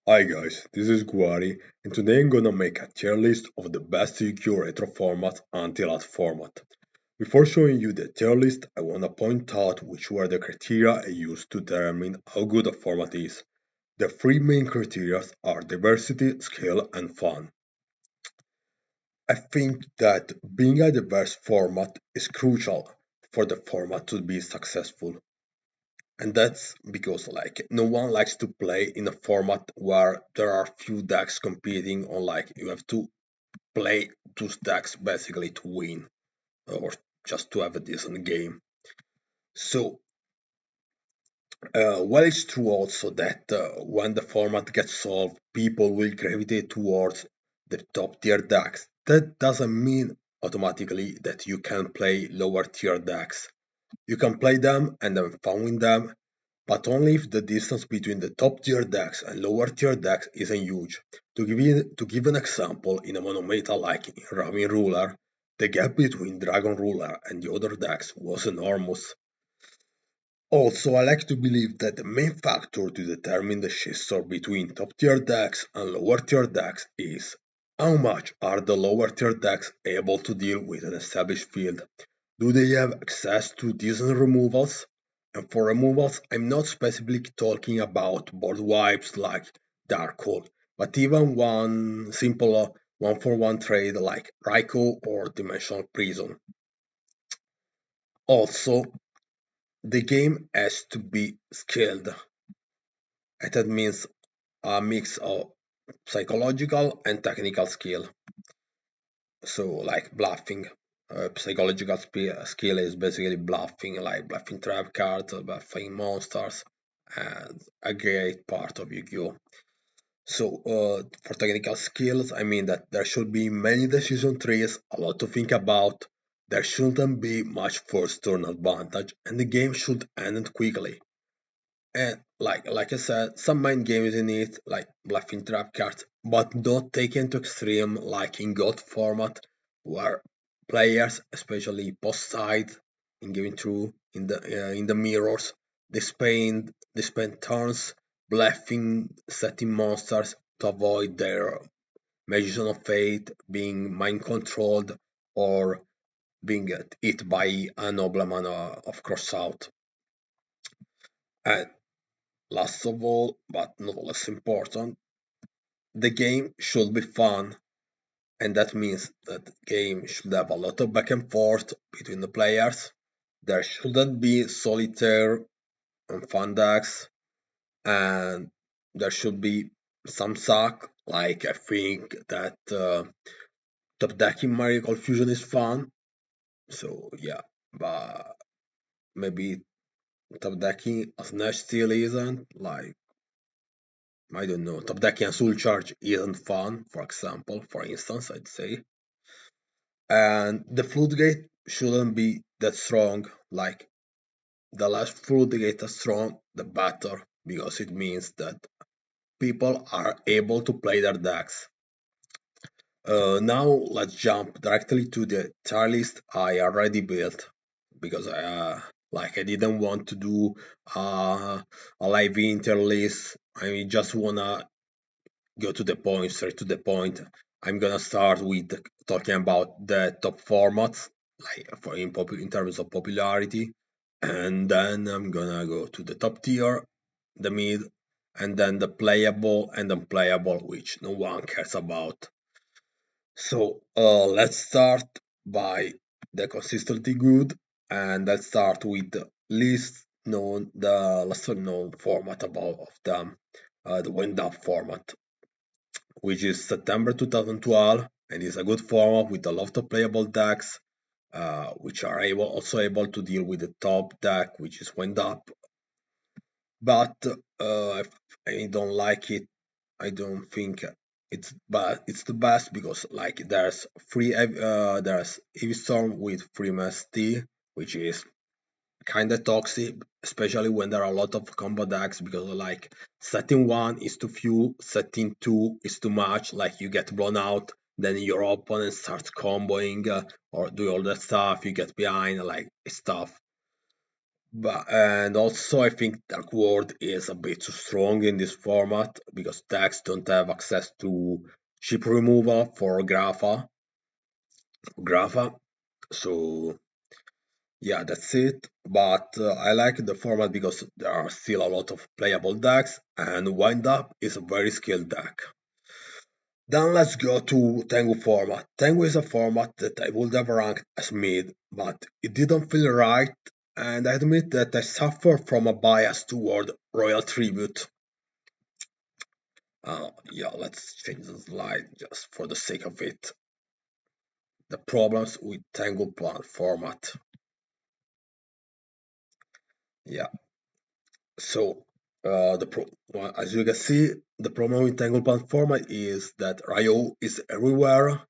Hi guys, this is Guari, and today I'm gonna make a tier list of the best Yugioh retro formats until last format. Before showing you the tier list, I wanna point out which were the criteria I used to determine how good a format is. The three main criteria are diversity, skill, and fun. I think that being a diverse format is crucial for the format to be successful. And that's because no one likes to play in a format where there are few decks competing on you have to play two decks basically to win or just to have a decent game. So well, it's true also that when the format gets solved, people will gravitate towards the top tier decks. That doesn't mean automatically that you can play lower tier decks. You can play them and have fun with them, but only if the distance between the top tier decks and lower tier decks isn't huge. To give an example, in a monometa like in Raven Ruler, the gap between Dragon Ruler and the other decks was enormous. Also, I like to believe that the main factor to determine the shitstorm between top tier decks and lower tier decks is how much are the lower tier decks able to deal with an established field. Do they have access to decent removals? And for removals, I'm not specifically talking about board wipes like Darkhold, but even one simple 1-for-1 trade like Raikou or Dimensional Prison. Also, the game has to be skilled, and that means a mix of psychological and technical skill. So, like bluffing. Psychological skill is basically bluffing, like bluffing trap cards, bluffing monsters, and a great part of Yu-Gi-Oh! So, for technical skills, I mean that there should be many decision trees, a lot to think about. There shouldn't be much first turn advantage, and the game should end quickly. And like I said, some mind games in it, like bluffing trap cards, but not taken to extreme like in God format, where players, especially post side in giving through in the mirrors, they spend turns bluffing, setting monsters to avoid their magician of fate being mind controlled or being hit by a nobleman of cross out. And last of all, but not less important, the game should be fun, and that means that the game should have a lot of back and forth between the players. There shouldn't be solitaire and fun decks, and there should be some suck. Like I think that top decking Mario Fusion is fun, so yeah, but maybe top decking as Nash still isn't. Like I don't know, top decking and Soul Charge isn't fun, for example, for instance, I'd say. And the floodgate shouldn't be that strong. Like the less floodgate is strong, the better, because it means that people are able to play their decks. Now let's jump directly to the tier list I already built because I didn't want to do a live inter list. I just wanna go to the point, straight to the point. I'm gonna start with talking about the top formats, in terms of popularity, and then I'm gonna go to the top tier, the mid, and then the playable and unplayable, which no one cares about. So let's start by the consistently good, and let's start with the lesser known format of them, the wind up format, which is September 2012, and is a good format with a lot of playable decks, which are also able to deal with the top deck, which is wind up. But I don't like it. I don't think it's the best because there's Heavy Storm with free mass T, which is kinda toxic, especially when there are a lot of combo decks because setting one is too few, setting two is too much, like you get blown out, then your opponent starts comboing or do all that stuff, you get behind, like it's tough. And also I think Dark World is a bit too strong in this format because decks don't have access to chip removal for Grapha. So yeah, that's it. But I like the format because there are still a lot of playable decks, and Wind Up is a very skilled deck. Then let's go to Tengu format. Tengu is a format that I would have ranked as mid, but it didn't feel right, and I admit that I suffer from a bias toward Royal Tribute. Yeah, let's change the slide just for the sake of it. The problems with Tengu Plant format. Yeah, so well, as you can see, the problem with Tangle Plant format is that Ryo is everywhere.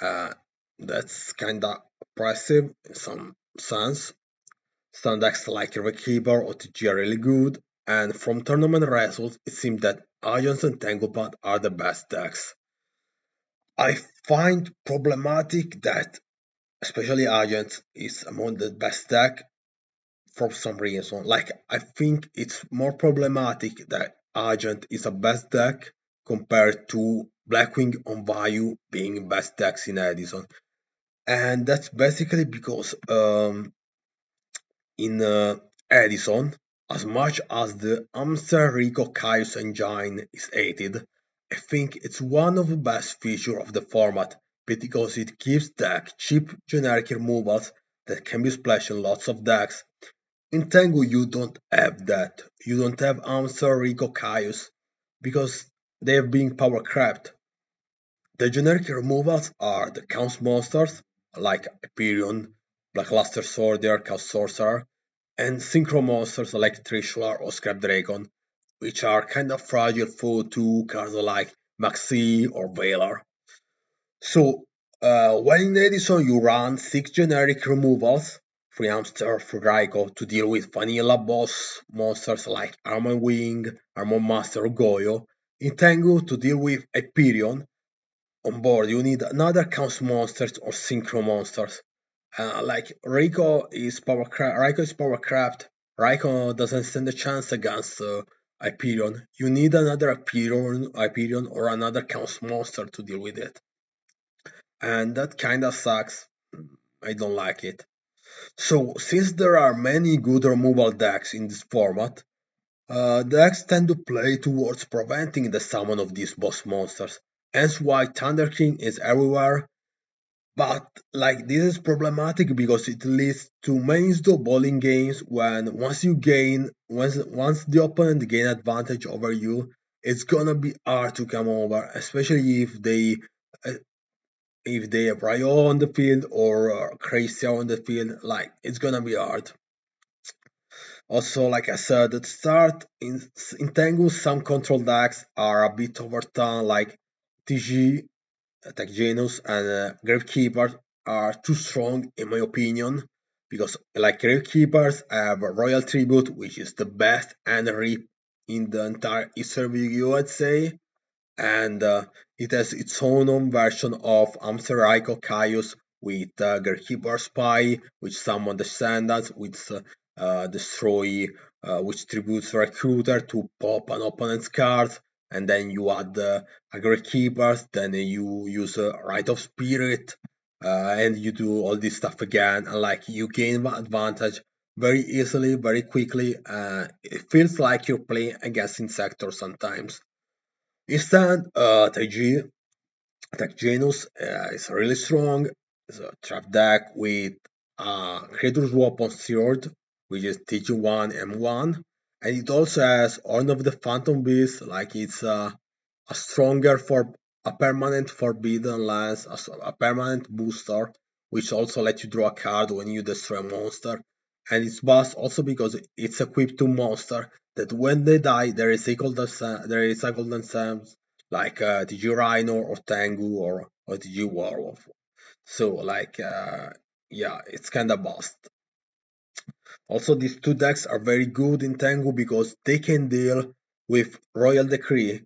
Uh, that's kinda oppressive in some sense. Some decks like Rekeeper or TG are really good, and from tournament results, it seems that Agents and Tanglepath are the best decks. I find problematic that especially Agents is among the best deck for some reason. Like I think it's more problematic that Argent is a best deck compared to Blackwing on Vayu being best decks in Edison. And that's basically because in Edison, as much as the Amstel Rico Chaos engine is hated, I think it's one of the best features of the format because it gives deck cheap generic removals that can be splashed in lots of decks. In Tengu, you don't have that. You don't have Amstel Rico Chaos because they have been power crept. The generic removals are the Count monsters like Hyperion, Blackluster Sworder, Chaos Sorcerer, and Synchro monsters like Trishula or Scrap Dragon, which are kind of fragile food to cards like Maxi or Valor. So, while in Edison you run 6 generic removals, free hamster, free Raiko to deal with vanilla boss monsters like Armor Wing, Armor Master or Goyo. In Tengu to deal with Hyperion, on board you need another Count monsters or Synchro monsters. Like Raiko is power craft. Raiko doesn't stand a chance against Hyperion. You need another Hyperion or another Count monster to deal with it, and that kinda sucks. I don't like it. So, since there are many good removal decks in this format, decks tend to play towards preventing the summon of these boss monsters. Hence why Thunder King is everywhere. But like this is problematic because it leads to many snowballing games when once the opponent gain advantage over you, it's gonna be hard to come over, especially uh, if they have Ryo on the field or Crazy on the field, like it's gonna be hard. Also, like I said at the start, in Tengu, some control decks are a bit overdone, like TG, Tech Genus, and Gravekeeper are too strong, in my opinion, because like Gravekeepers have Royal Tribute, which is the best and rip in the entire Eastern Yu-Gi-Oh! I'd say, and it has its own version of Amseraiko Chaos with Gatekeeper Spy, which summon descendants, which destroy, which tributes Recruiter to pop an opponent's card, and then you add a Gatekeepers, then you use Rite of Spirit, and you do all this stuff again, and like you gain advantage very easily, very quickly. It feels like you're playing against Insector sometimes. Instead, Tech Genus is really strong. It's a trap deck with Creature's Weapon Sword, which is TG1 M1. And it also has Horn of the Phantom Beast, like it's a stronger for a permanent Forbidden Lance, a permanent booster, which also lets you draw a card when you destroy a monster. And it's bust also because it's equipped to monster that when they die, they recycle themselves like TG Rhino or Tengu or TG Werewolf. So like yeah, it's kinda bust. Also, these two decks are very good in Tengu because they can deal with Royal Decree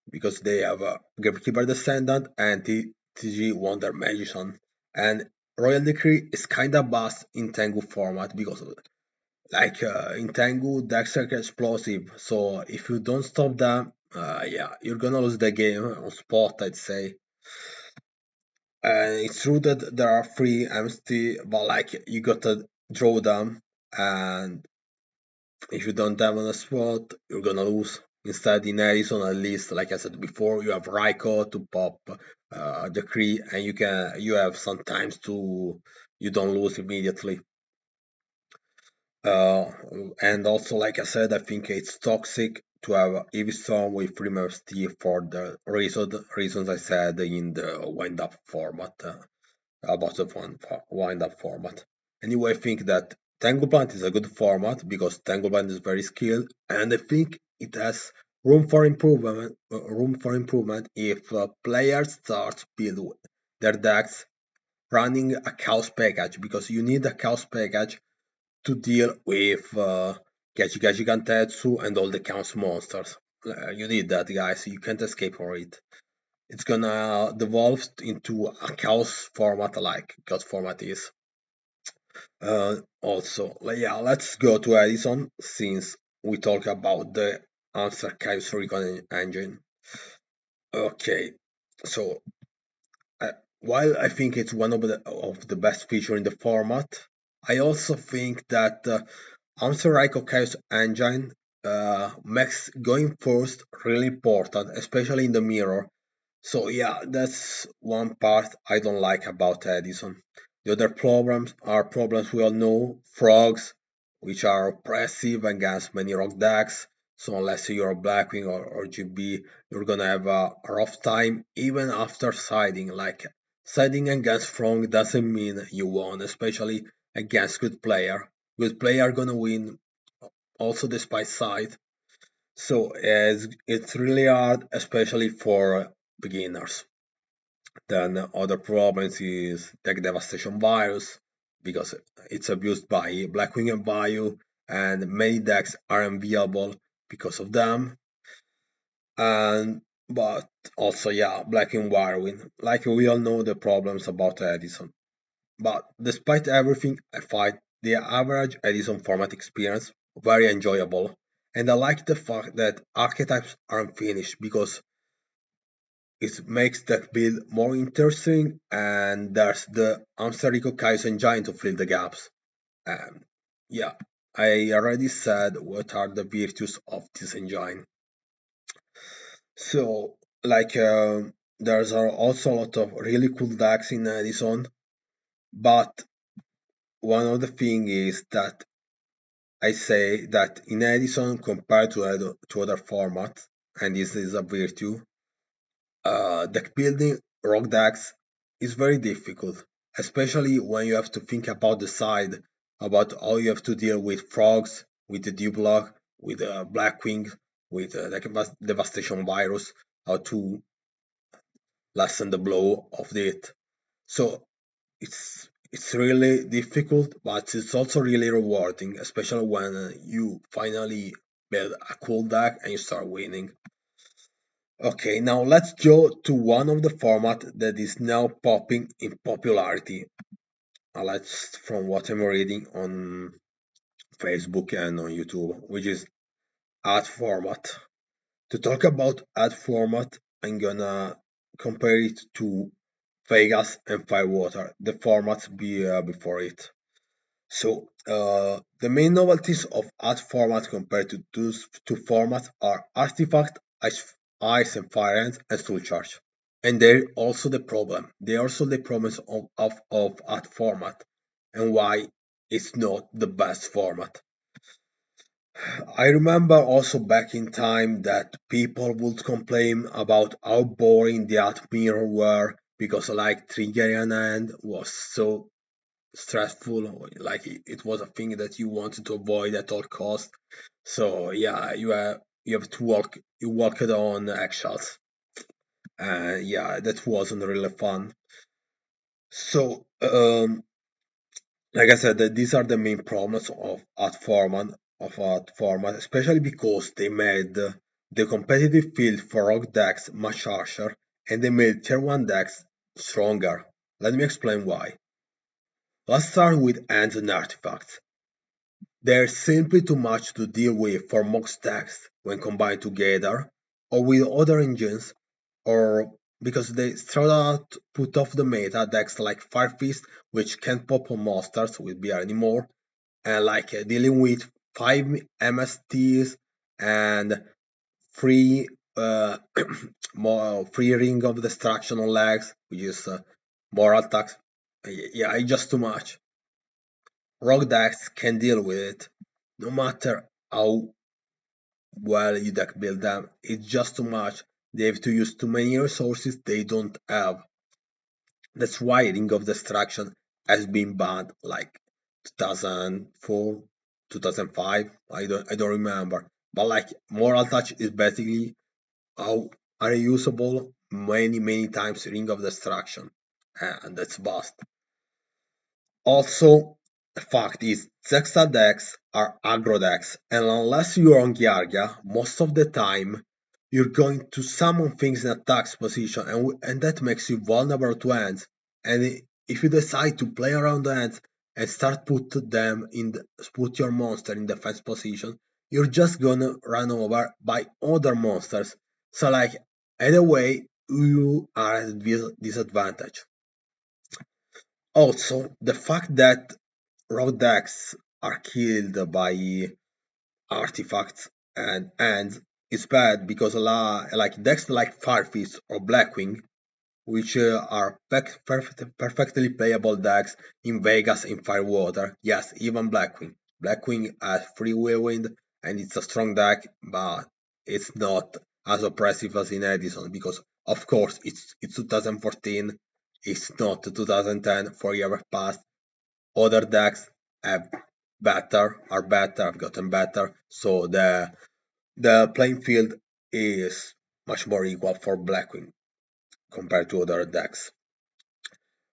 because they have a Gatekeeper Descendant and TG Wonder Magician. And Royal Decree is kinda bust in Tengu format because of it. In Tengu, decks are explosive, so if you don't stop them, yeah, you're gonna lose the game on spot, I'd say. It's true that there are free MST, but you gotta draw them, and if you don't have on a spot, you're gonna lose. Instead, in Edison, at least, like I said before, you have Raiko to pop the Cree, and you have sometimes to you don't lose immediately. Uh, and also, like I said, I think it's toxic to have Eevee Storm with Primer Steve for the reasons I said in the wind up format. About the wind-up format. Anyway, I think that Tengu Plant is a good format because Tengu Plant is very skilled, and I think it has room for improvement. If players start build their decks running a chaos package, because you need a chaos package to deal with Gachi Gantetsu and all the chaos monsters. You need that, guys. You can't escape for it. It's gonna devolve into a chaos format like God format is. Yeah, let's go to Edison since we talk about the answer chaos recon engine. Okay, so uh, while I think it's one of the best feature in the format, I also think that answer Raiko chaos engine makes going first really important, especially in the mirror. So yeah, that's one part I don't like about Edison. The other problems are problems we all know, frogs, which are oppressive against many rock decks. So unless you're a Blackwing or GB, you're gonna have a rough time even after siding. Like siding against frog doesn't mean you won, especially against good player. Good player gonna win also despite side. So it's really hard, especially for beginners. Then other problems is tech devastation virus because it's abused by Blackwing and Bio, and many decks are unviable because of them. And but also yeah, Blackwing Wirewing. Like we all know the problems about Edison. But despite everything, I find the average Edison format experience very enjoyable. And I like the fact that archetypes aren't finished because it makes the build more interesting, and there's the Amsterico Kaizen Giant to fill the gaps. And yeah, I already said what are the virtues of this engine. So, there's also a lot of really cool decks in Edison, but one of the thing is that I say that in Edison compared to other formats, and this is a virtue, deck building rock decks is very difficult, especially when you have to think about the side, about how you have to deal with frogs, with the Dublock, with Blackwing, with the Devastation Virus, how to lessen the blow of it. So it's really difficult, but it's also really rewarding, especially when you finally build a cool deck and you start winning. Okay, now let's go to one of the format that is now popping in popularity. Let's from what I'm reading on Facebook and on YouTube, which is ad format. To talk about ad format, I'm gonna compare it to Vegas and Firewater, the formats before it. So the main novelties of ad format compared to those two formats are Artifact, Ice and Fire Ants, and Soul Charge. And they're also the problem. They're also the problems of ad format and why it's not the best format. I remember also back in time that people would complain about how boring the ad mirror were because like triggering an end was so stressful, like it was a thing that you wanted to avoid at all cost. So yeah, you have to walk it on eggshells, and yeah, that wasn't really fun. So like I said, these are the main problems of art format, especially because they made the competitive field for rock decks much harsher, and they made tier 1 decks stronger. Let me explain why. Let's start with ends and artifacts. There's simply too much to deal with for most decks when combined together, or with other engines, or because they straight out put off the meta decks like Fire Fist, which can't pop on monsters with BR anymore, and like dealing with 5 MSTs and free more free ring of destruction on legs, which is more attacks. Yeah, it's just too much. Rogue decks can deal with it, no matter how well you deck build them. It's just too much. They have to use too many resources they don't have. That's why Ring of Destruction has been banned like 2004, 2005. I don't remember. But like Moral Touch is basically how unusable many times Ring of Destruction, and that's bust. Also, the fact is, Zexa decks are aggro decks, and unless you're on Gyargia, most of the time you're going to summon things in attacks position, and that makes you vulnerable to ends. And if you decide to play around the ends and start put your monster in defense position, you're just gonna run over by other monsters. So like either way, you are at a disadvantage. Also, the fact that raw decks are killed by artifacts and is bad because like decks like Firefist or Blackwing, which are perfectly playable decks in Vegas in Firewater. Yes, even Blackwing. Blackwing has free wind and it's a strong deck, but it's not as oppressive as in Edison because of course it's 2014. It's not 2010. 4 years have passed. Other decks have have gotten better. So the playing field is much more equal for Blackwing compared to other decks.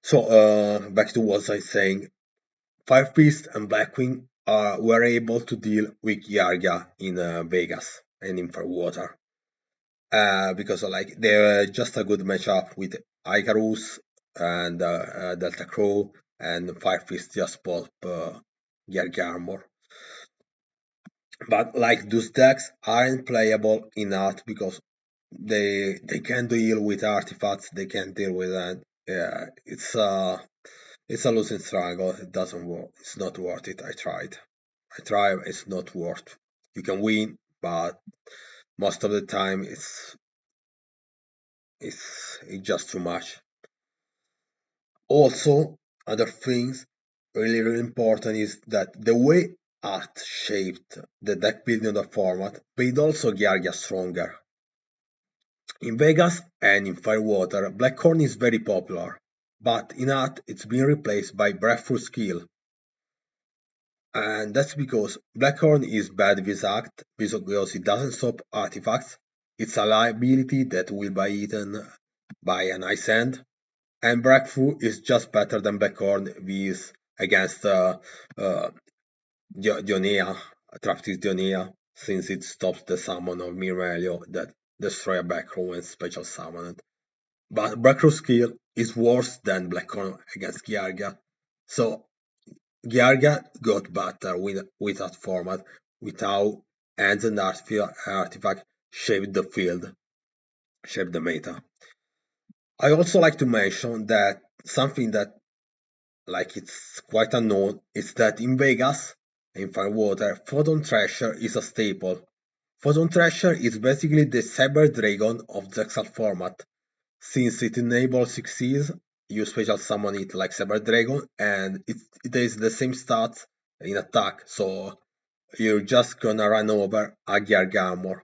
So back to what I was saying, Fire Fist and Blackwing were able to deal with Yarga in Vegas and in Fairwater because like they're just a good matchup with Icarus and Delta Crow, and Fire Fist just pop Yarga armor. But like those decks aren't playable in art because they can't deal with artifacts, they can't deal with that. Yeah, it's a losing struggle. It doesn't work. It's not worth it. I tried. It's not worth. You can win, but most of the time it's just too much. Also, other things really important is that the way art shaped the deck building of the format made also Gyargia stronger. In Vegas and in Firewater, Blackcorn is very popular, but in art it's been replaced by Breathful Skill, and that's because Blackhorn is bad with act because it doesn't stop artifacts. It's a liability that will be eaten by an ice hand, and Breakthrough is just better than Blackhorn with against Dionea, Traptis Dionea, since it stops the summon of Mirmelio that destroy a Backrow when special summoned. But Breakthrough skill is worse than Blackhorn against Gyarga, so Gyarga got better with that format, with how Ants and Artifact shaped the field, shaped the meta. I also like to mention that something that like it's quite unknown is that in Vegas, in Firewater, Photon Thrasher is a staple. Photon Thrasher is basically the Cyber Dragon of Zexal format. Since it enables succeeds, you special summon it like Cyber Dragon, and it has the same stats in attack, so you're just gonna run over a Gargamor.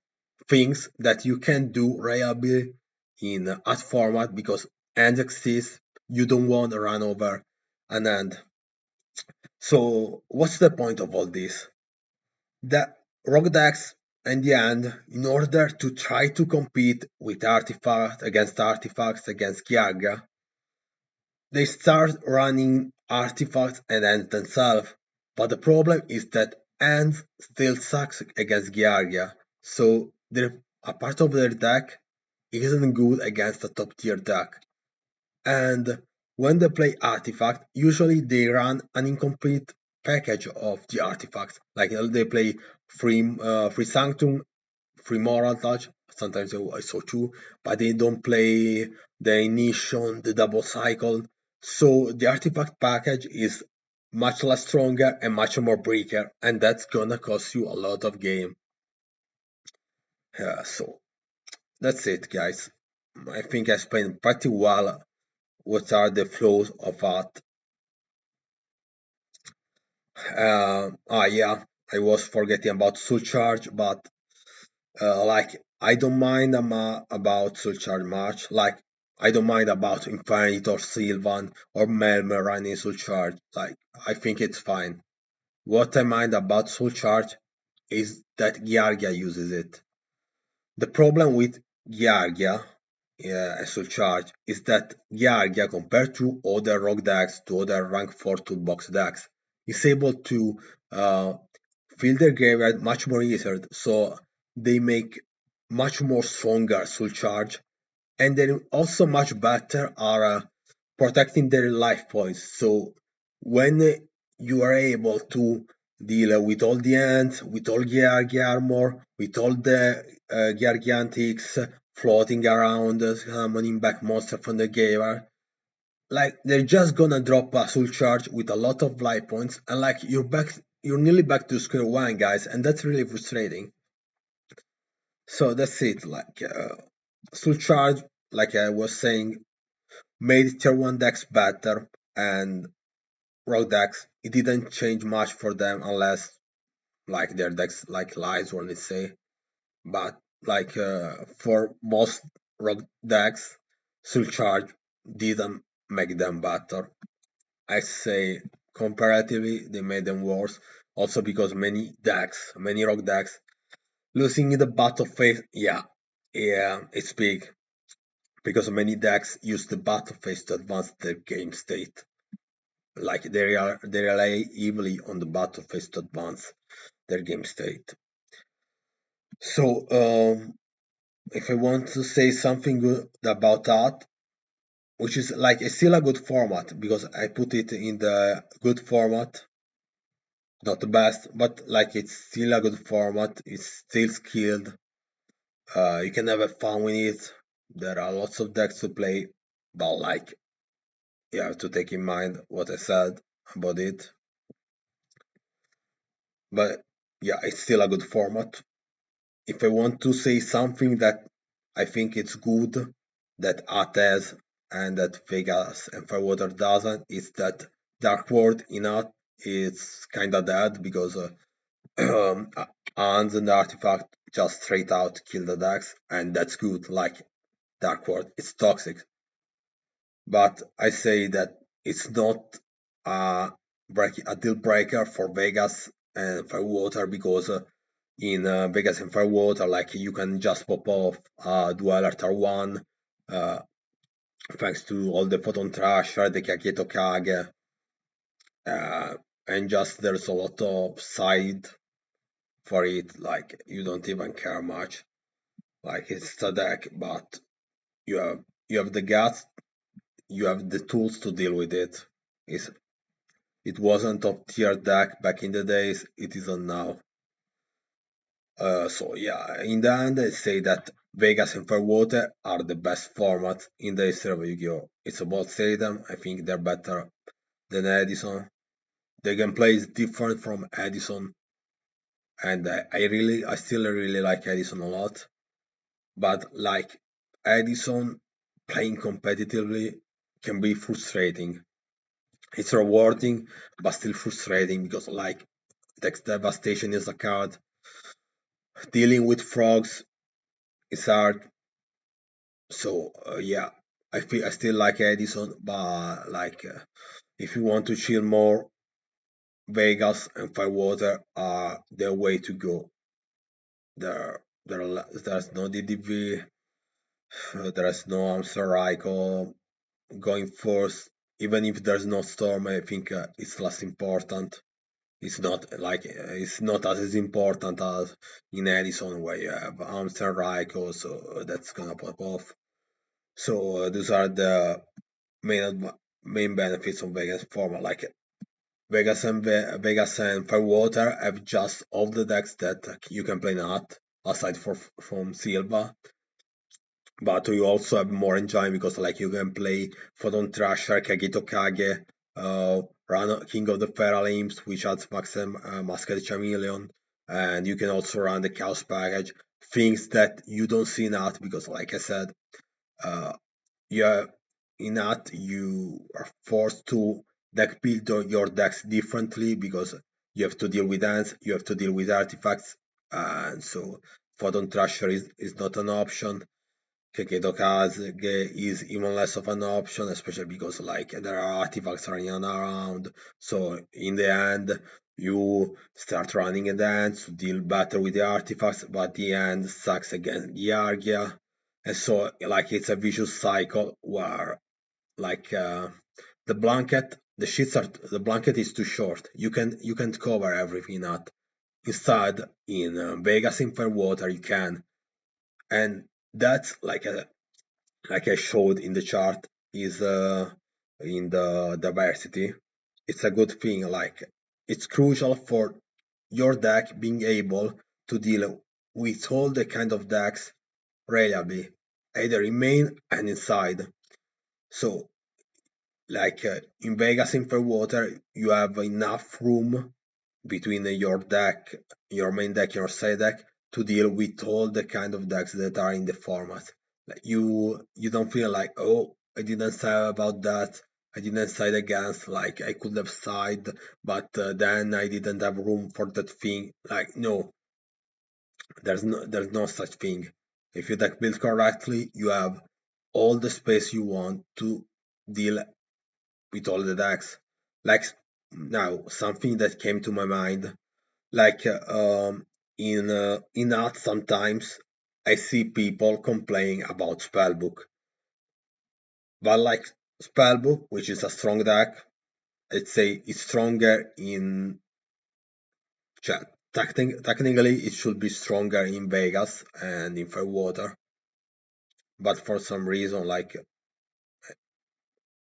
Things that you can do reliably in ad format because end exists, you don't want to run over an end. So what's the point of all this? The rogue decks in the end, in order to try to compete with artifacts against Giaga, they start running artifacts and ends themselves. But the problem is that ends still sucks against Giargia, so a part of their deck isn't good against a top tier deck. And when they play artifact, usually they run an incomplete package of the artifacts. Like they play free sanctum, free moral touch. Sometimes I saw two, but they don't play the ignition, the double cycle. So the artifact package is much less stronger and much more breaker, and that's gonna cost you a lot of game. So that's it, guys. I think I explained pretty well what are the flaws of that. Yeah, I was forgetting about soul charge, but like I don't mind about soul charge much. Like I don't mind about Infinite or Sylvan or Melmer running soul charge. Like I think it's fine. What I mind about soul charge is that Gyargia uses it. The problem with Gyargia, yeah, soul charge, is that Gyargia compared to other rock decks, to other rank 4 toolbox decks, is able to uh, fill their graveyard much more easier, so they make much more stronger soul charge, and they're also much better at protecting their life points. So when you are able to deal with all the ants, with all the armor, with all the Gargantics floating around, summoning back monster from the graveyard, like they're just gonna drop a soul charge with a lot of life points, and like you're nearly back to square one, guys, and that's really frustrating. So that's it. Like soul charge, like I was saying, made tier one decks better, and rogue decks it didn't change much for them unless like their decks like lies or let's say, but like for most rogue decks, soul charge didn't make them better. I say comparatively they made them worse. Also because many decks, many rock decks, losing in the battle phase, yeah, it's big. Because many decks use the battle phase to advance their game state. Like they rely heavily on the battle phase to advance their game state. So if I want to say something good about that, which is like it's still a good format because I put it in the good format, not the best, but like it's still a good format. It's still skilled. You can have fun with it. There are lots of decks to play, but like you have to take in mind what I said about it. But yeah, it's still a good format. If I want to say something that I think it's good that Art has and that Vegas and Firewater doesn't, is that Dark World in Art is kinda dead because um, Hans and the Artifact just straight out kill the decks, and that's good. Like Dark World, it's toxic, but I say that it's not a deal breaker for Vegas and Firewater because in Vegas and Firewater, like you can just pop off Dweller Tar1 uh, thanks to all the Photon Trasher, the Kaketo Kage, uh, and just there's a lot of side for it. Like you don't even care much. Like it's a deck, but you have the guts, you have the tools to deal with it. It's It wasn't top tier deck back in the days, it isn't now. So yeah, in the end, I say that Vegas and Fairwater are the best formats in the history of Yu-Gi-Oh! It's about Stadium, I think they're better than Edison. The gameplay is different from Edison, and I still really like Edison a lot. But like Edison, playing competitively can be frustrating. It's rewarding, but still frustrating because like Text Devastation is a card. Dealing with frogs is hard. So yeah, I still like Edison, but like if you want to chill more, Vegas and Firewater are the way to go. There's no DDV, there's no Amstel Ryko going first. Even if there's no storm, I think it's less important. It's not as important as in Edison where you have Amstel Ryko, so that's gonna pop off. So those are the main benefits of Vegas format. Like Vegas and Firewater have just all the decks that you can play not, aside from Silva. But you also have more engine because like you can play Photon Thrasher, Kagito Kage, run King of the Limbs, which adds Masked Chameleon, and you can also run the Chaos package. Things that you don't see in art because like I said, uh, yeah, in that you are forced to deck build your decks differently because you have to deal with ants, you have to deal with artifacts, and so Photon Thrasher is not an option. Keketo Kazge is even less of an option, especially because like there are artifacts running around. So in the end, you start running a dance to deal better with the artifacts, but the end sucks against the Argia. And so like it's a vicious cycle where like the blanket is too short. You can't cover everything up. Instead, in Vegas in Fairwater you can, and that's like I showed in the chart is in the diversity. It's a good thing. Like it's crucial for your deck being able to deal with all the kind of decks reliably, either in main and inside. So like in Vegas in Fairwater, you have enough room between your main deck, your side deck, to deal with all the kind of decks that are in the format. Like you don't feel like, oh, I didn't say about that. I didn't side against. Like I could have side, but then I didn't have room for that thing. Like no, there's no such thing. If you deck build correctly, you have all the space you want to deal with all the decks. Like now, something that came to my mind, like in art sometimes I see people complaining about spellbook, but like spellbook, which is a strong deck, I'd say it's stronger in technically it should be stronger in Vegas and in Fairwater, but for some reason like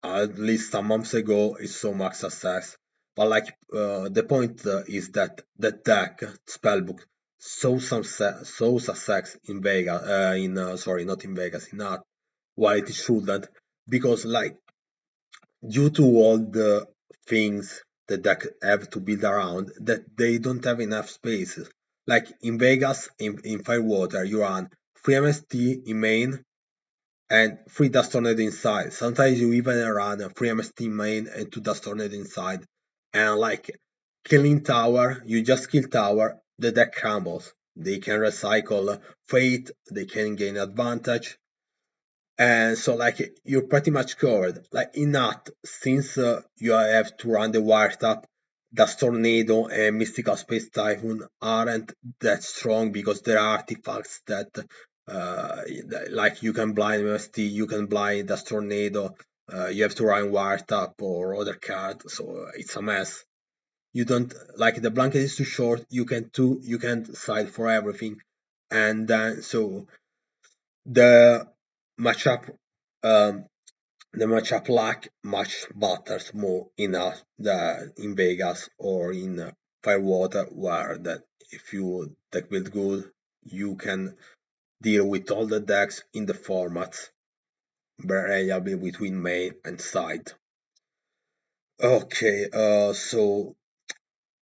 at least some months ago it saw max success. But like the point is that the deck spellbook saw success in Vegas, in sorry, not in Vegas, in Art, while it shouldn't, because like due to all the things the deck have to build around, that they don't have enough spaces. Like in Vegas, in Firewater, you run 3 MST in main and 3 dust tornado inside. Sometimes you even run a 3 MST main and 2 dust tornado inside. And like killing tower, you just kill tower, the deck crumbles. They can recycle fate, they can gain advantage. And so like you're pretty much covered. Like in that, since you have to run the wiretap, Dust Tornado and Mystical Space Typhoon aren't that strong because there are artifacts that like you can blind MST, you can blind Dust Tornado, you have to run wiretap or other card, so it's a mess. You don't like the blanket is too short, you can side for everything. And then so the matchup um, the matchup lack much matters more in in Vegas or in Firewater, where that if you deck build good, you can deal with all the decks in the formats variably between main and side. Okay, so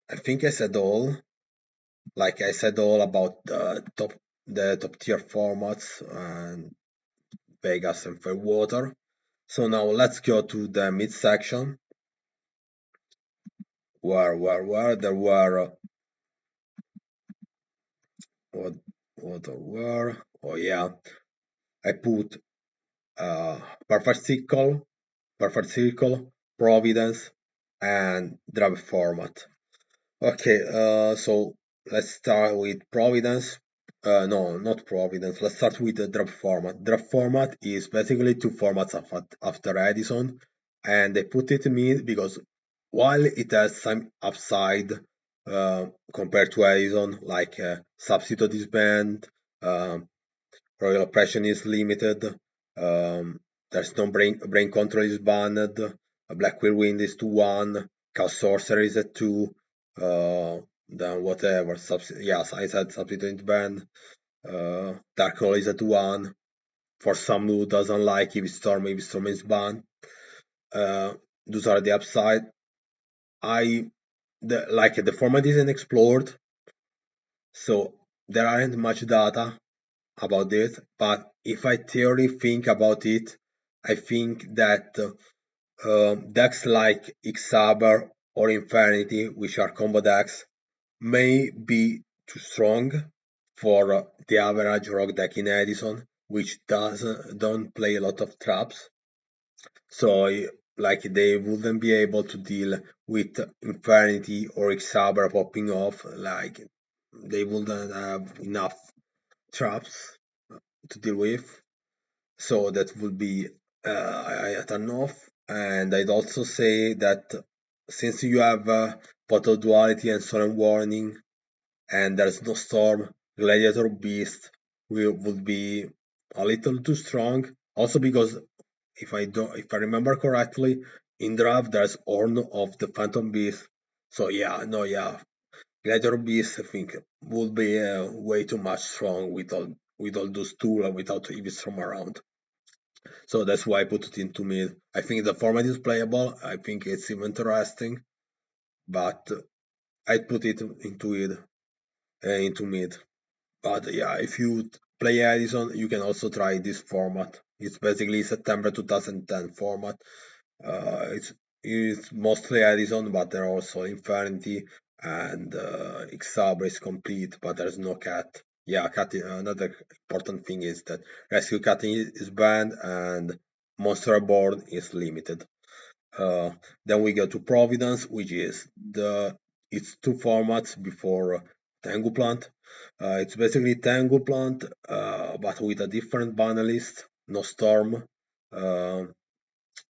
I think I said all. Like I said all about the top tier formats and Vegas and Fairwater. So now let's go to the mid section where there were what there were. Oh yeah, I put uh perfect circle, perfect circle, Providence, and DREV format. Okay, so let's start with Providence. No, not Providence. Let's start with the DREV format. DREV format is basically two formats after Edison, and they put it in mid because while it has some upside compared to Edison, like substitute is banned, royal oppression is limited, there's no brain control is banned, a black whirlwind is 2-1, Chaos Sorcery is at 2, then whatever, yes, I said Substitute Band, Dark Roll is at 1, for some who doesn't like Eevee Storm is banned. Those are the upside. The format isn't explored, so there aren't much data about it, but if I theory think about it, I think that decks like Xaber or Infinity, which are combo decks, may be too strong for the average rock deck in Edison, which don't play a lot of traps. So like they wouldn't be able to deal with Infinity or Xaber popping off. Like they wouldn't have enough traps to deal with. So that would be a turn off. And I'd also say that since you have Bottle Duality and Solemn Warning, and there's no Storm, Gladiator Beast would be a little too strong. Also because if I remember correctly, in draft there's Horn of the Phantom Beast. So yeah, Gladiator Beast I think would be way too much strong with all those tools and without Eevee from around. So that's why I put it into mid. I think the format is playable. I think it's even interesting, but I'd put it into mid. But yeah, if you play Edison, you can also try this format. It's basically September 2010 format. It's mostly Edison, but there are also Infinity and Xabre is complete, but there's no cat. Yeah, cat. Another important thing is that rescue cutting is banned and monster board is limited. Uh, then we go to Providence, which is it's two formats before Tengu Plant. It's basically Tengu Plant, but with a different banner list. No Storm. Uh,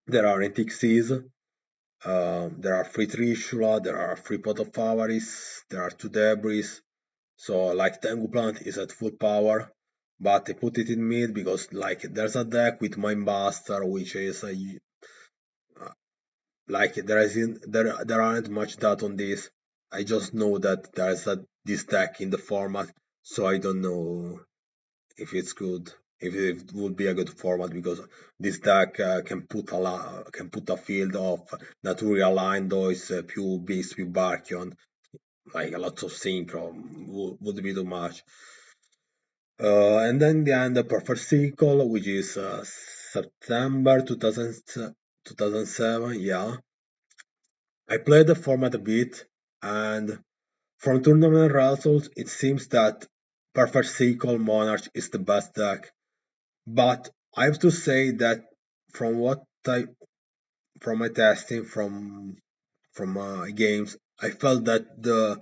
there are NTXs. There are free Trishula. There are free Pot of Avarice. There are two Debris. So like Tengu Plant is at full power, but I put it in mid because like there's a deck with Mindbuster, which is a like there aren't much data on this. I just know that there's this deck in the format, so I don't know if it's good, if it would be a good format because this deck can put a field of Natural Lindois, Pew Beast with Barkion, like a lot of synchro would be too much. And then the end, the Perfect Circle, which is September 2007, yeah. I played the format a bit, and from tournament results, it seems that Perfect Sequel Monarch is the best deck. But I have to say that from what I from my testing from my games, I felt that the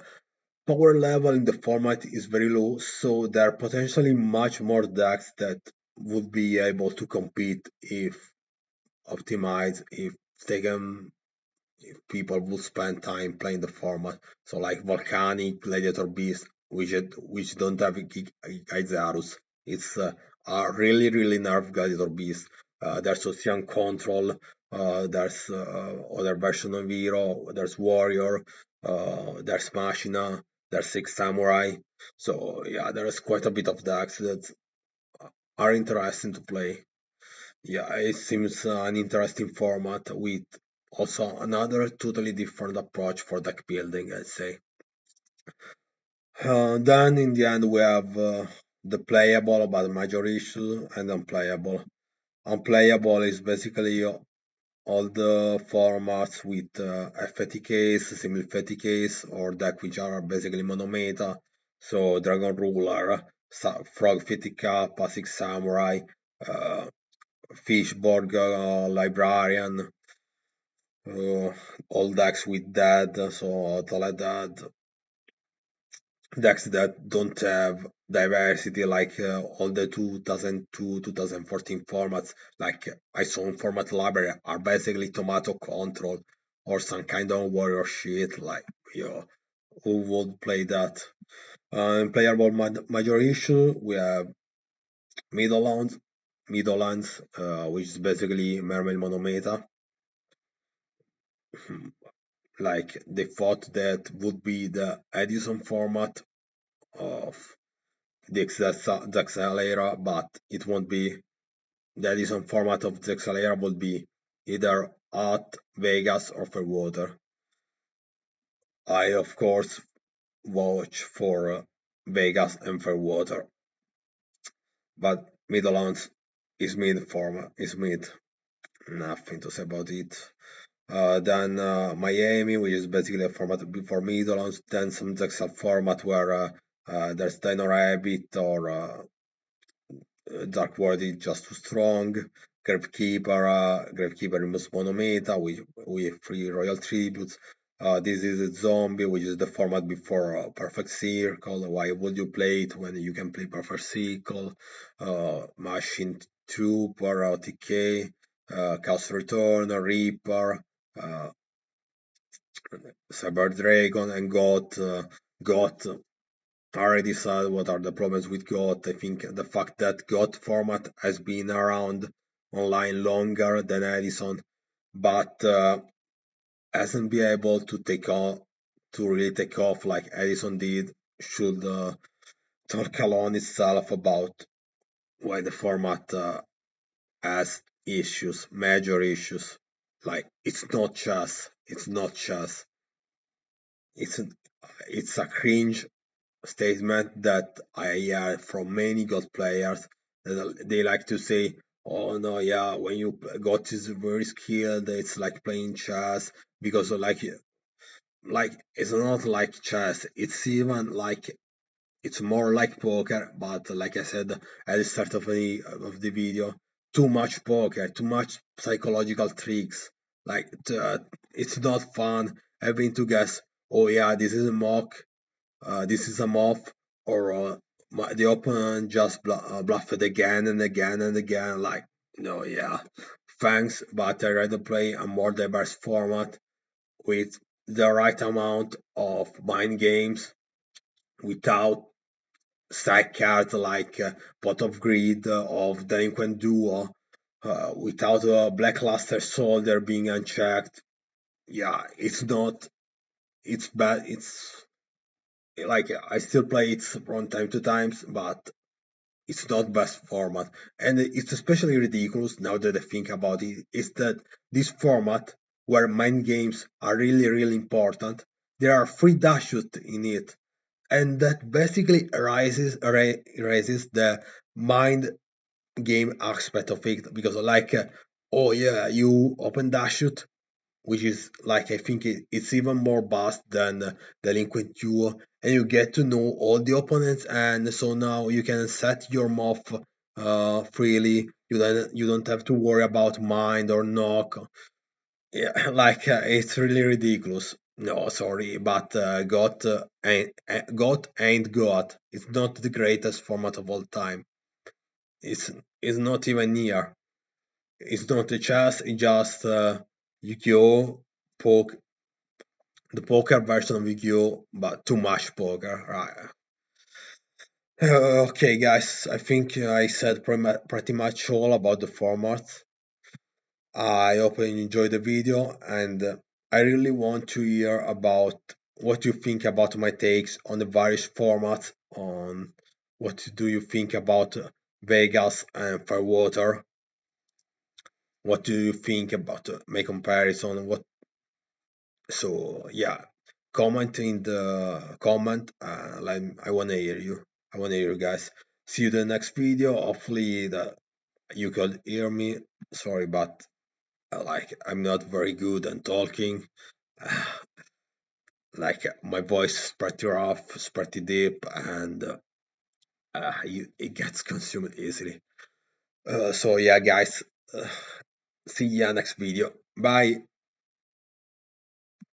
power level in the format is very low, so there are potentially much more decks that would be able to compete if optimized, if they can if people would spend time playing the format. So like Volcanic, Gladiator Beast, which don't have Gyzarus. It's a really nerf Gladiator Beast. There's Ocean Control. There's other version of Hero. There's Warrior. There's Machina. There's Six Samurai. So yeah, there's quite a bit of decks that are interesting to play. Yeah, it seems an interesting format with also another totally different approach for deck building, I'd say. Then in the end we have the playable but major issue and unplayable. Unplayable is basically all the formats with FATKs, similar FATKs, or deck which are basically monometa. So Dragon Ruler, Frog Fitica, Passing Samurai, uh, Fishborg Librarian, uh, all decks with that, so like that. Decks that don't have diversity like all the 2002 2014 formats, like ISO format library, are basically tomato control or some kind of warrior shit. Like, who would play that? In playable major issue, we have Meadowlands, which is basically Mermaid Monometa. Like they thought that would be the Edison format of the Xalera, but it won't be. The Edison format of the Xalera would be either Hot, Vegas, or Fairwater. I, of course, vouch for Vegas and Fairwater, but Meadowlands is mid format, is mid. Nothing to say about it. Then Miami, which is basically a format before Meadowlands. Then some Zexal format where there's Dino Rabbit or Dark World is just too strong. Gravekeeper removes Monometa with three Royal Tributes. This is a Zombie, which is the format before Perfect Circle. Why would you play it when you can play Perfect Circle? Machine Trooper, TK, Chaos Return, Reaper, uh, Cyber Dragon, and Got. I already said what are the problems with GOT. I think the fact that GOT format has been around online longer than Edison, but hasn't been able to really take off like Edison did, should talk alone itself about why the format has issues, major issues. Like it's not chess. It's not chess. It's a, it's a cringe statement that I hear from many God players. They like to say, "Oh no, yeah, when you got is very skilled, it's like playing chess because like it's not like chess. It's even like it's more like poker, but like I said at the start of the video, too much poker, too much psychological tricks. Like it's not fun having to guess. Oh yeah, this is a mock, this is a muff, or the opponent just bluffed it again and again and again. Like, no, yeah, thanks, but I rather play a more diverse format with the right amount of mind games without stack cards like Pot of Greed of Delinquent Duo, without a Blackluster Soldier being unchecked. Yeah, it's not, it's bad, it's like I still play it from time to time, but it's not best format. And it's especially ridiculous now that I think about it, is that this format where mind games are really really important, there are three dashes in it, and that basically erases the mind game aspect of it because like oh yeah, you open dash which is like I think it's even more vast than Delinquent Duo, and you get to know all the opponents, and so now you can set your mob freely. You don't have to worry about mind or knock. Yeah, like it's really ridiculous. No, sorry, but got ain't got. It's not the greatest format of all time. It's not even near. It's not a chess. It's just Yu-Gi-Oh! Poke the poker version of Yu-Gi-Oh, but too much poker. Right. Okay, guys, I think I said pretty much all about the format. I hope you enjoyed the video, and I really want to hear about what you think about my takes on the various formats. On what do you think about Vegas and Firewater? What do you think about my comparison? What So yeah, comment in the comment. Like I wanna hear you. I wanna hear you guys. See you in the next video. Hopefully that you could hear me. Sorry, but like I'm not very good at talking. Like my voice is pretty rough, it's pretty deep, and it gets consumed easily. So yeah, guys. See ya next video. Bye.